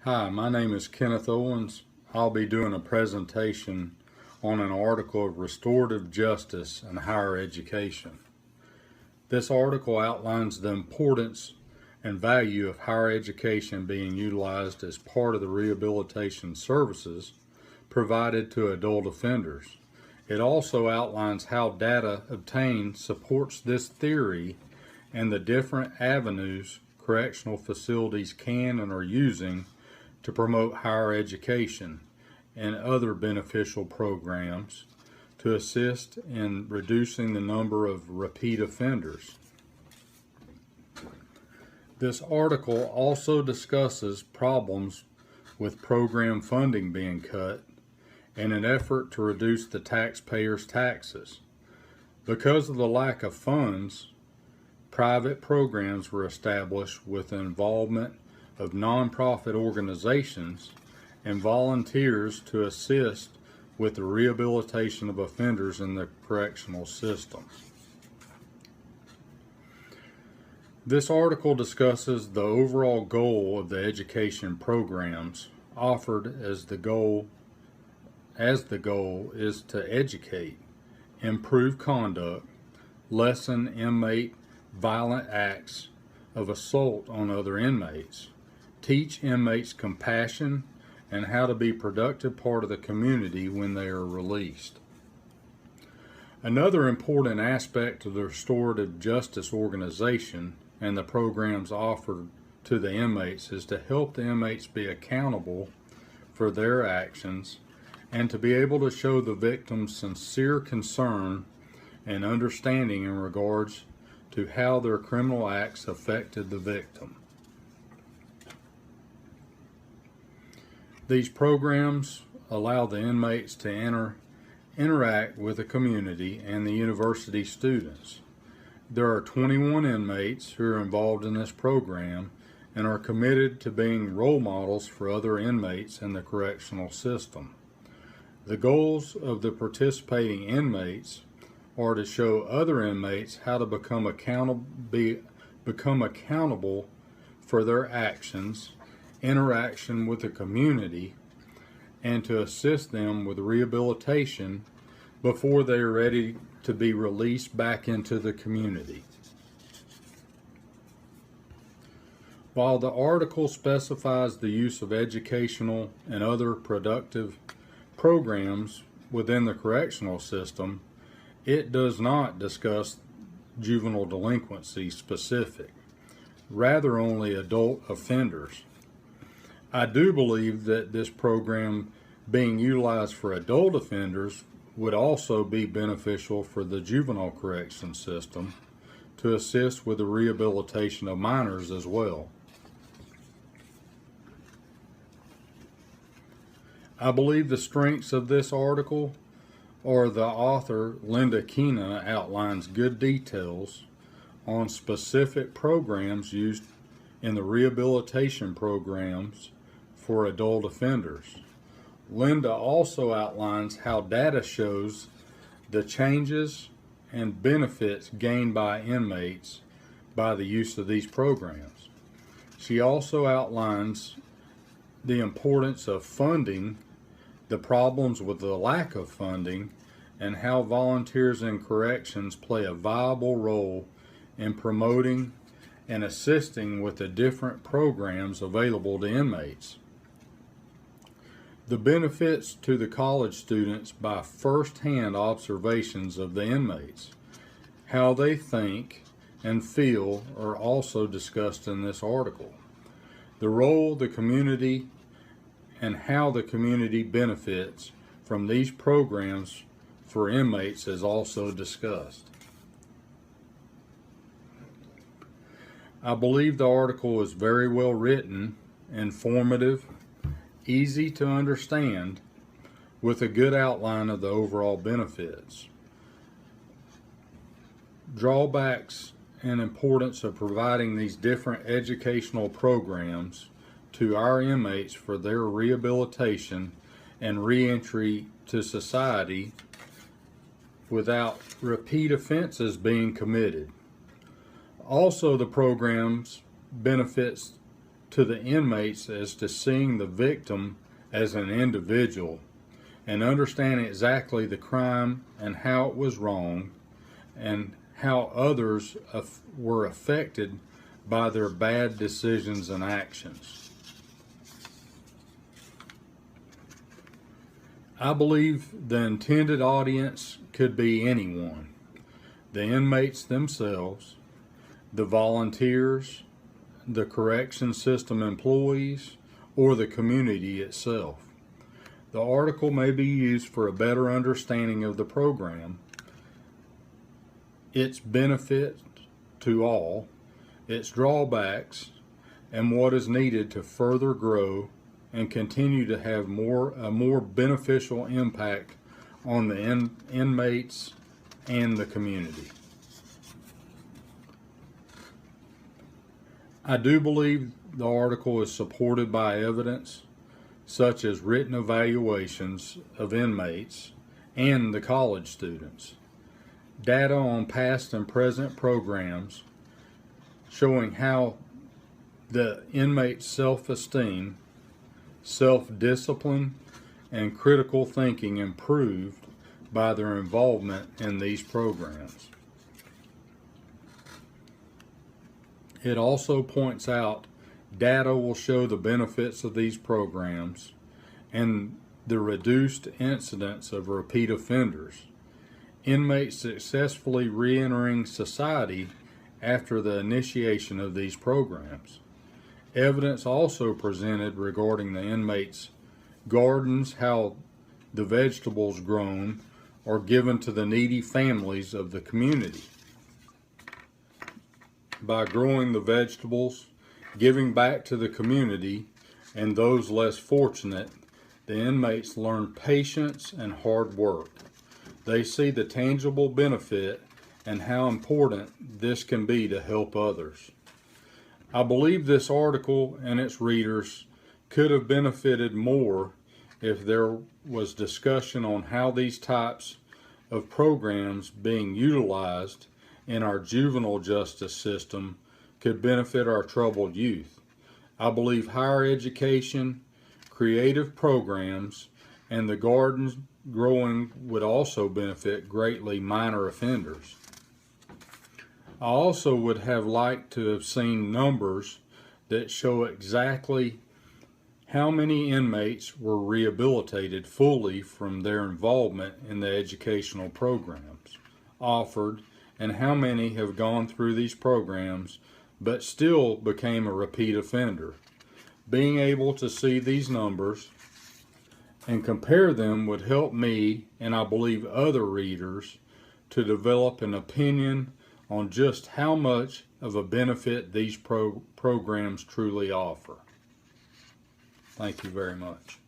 Hi, my name is Kenneth Owens. I'll be doing a presentation on an article of restorative justice in higher education. This article outlines the importance and value of higher education being utilized as part of the rehabilitation services provided to adult offenders. It also outlines how data obtained supports this theory and the different avenues correctional facilities can and are using to promote higher education and other beneficial programs to assist in reducing the number of repeat offenders. This article also discusses problems with program funding being cut in an effort to reduce the taxpayers' taxes. Because of the lack of funds, private programs were established with the involvement of nonprofit organizations and volunteers to assist with the rehabilitation of offenders in the correctional system. This article discusses the overall goal of the education programs offered as the goal is to educate, improve conduct, lessen inmate violent acts of assault on other inmates, teach inmates compassion and how to be a productive part of the community when they are released. Another important aspect of the restorative justice organization and the programs offered to the inmates is to help the inmates be accountable for their actions and to be able to show the victims sincere concern and understanding in regards to how their criminal acts affected the victim. These programs allow the inmates to interact with the community and the university students. There are 21 inmates who are involved in this program and are committed to being role models for other inmates in the correctional system. The goals of the participating inmates are to show other inmates how to become accountable for their actions, interaction with the community, and to assist them with rehabilitation before they are ready to be released back into the community. While the article specifies the use of educational and other productive programs within the correctional system, it does not discuss juvenile delinquency specific, rather only adult offenders. I do believe that this program being utilized for adult offenders would also be beneficial for the juvenile correction system to assist with the rehabilitation of minors as well. I believe the strengths of this article are the author, Linda Kina, outlines good details on specific programs used in the rehabilitation programs for adult offenders. Linda also outlines how data shows the changes and benefits gained by inmates by the use of these programs. She also outlines the importance of funding, the problems with the lack of funding, and how volunteers in corrections play a viable role in promoting and assisting with the different programs available to inmates. The benefits to the college students by first-hand observations of the inmates. How they think and feel are also discussed in this article. The role the community and how the community benefits from these programs for inmates is also discussed. I believe the article is very well written, informative, easy to understand, with a good outline of the overall benefits, drawbacks, and importance of providing these different educational programs to our inmates for their rehabilitation and reentry to society without repeat offenses being committed. Also, the program's benefits to the inmates as to seeing the victim as an individual and understanding exactly the crime and how it was wrong and how others were affected by their bad decisions and actions. I believe the intended audience could be anyone: the inmates themselves, the volunteers, the correction system employees, or the community itself. The article may be used for a better understanding of the program, its benefit to all, its drawbacks, and what is needed to further grow and continue to have a more beneficial impact on the inmates and the community. I do believe the article is supported by evidence such as written evaluations of inmates and the college students, data on past and present programs showing how the inmates' self-esteem, self-discipline, and critical thinking improved by their involvement in these programs. It also points out data will show the benefits of these programs and the reduced incidence of repeat offenders, inmates successfully re-entering society after the initiation of these programs. Evidence also presented regarding the inmates' gardens, how the vegetables grown are given to the needy families of the community. By growing the vegetables, giving back to the community and those less fortunate, the inmates learn patience and hard work. They see the tangible benefit and how important this can be to help others. I believe this article and its readers could have benefited more if there was discussion on how these types of programs being utilized in our juvenile justice system could benefit our troubled youth. I believe higher education, creative programs, and the gardens growing would also benefit greatly minor offenders. I also would have liked to have seen numbers that show exactly how many inmates were rehabilitated fully from their involvement in the educational programs offered, and how many have gone through these programs but still became a repeat offender. Being able to see these numbers and compare them would help me, and I believe other readers, to develop an opinion on just how much of a benefit these programs truly offer. Thank you very much.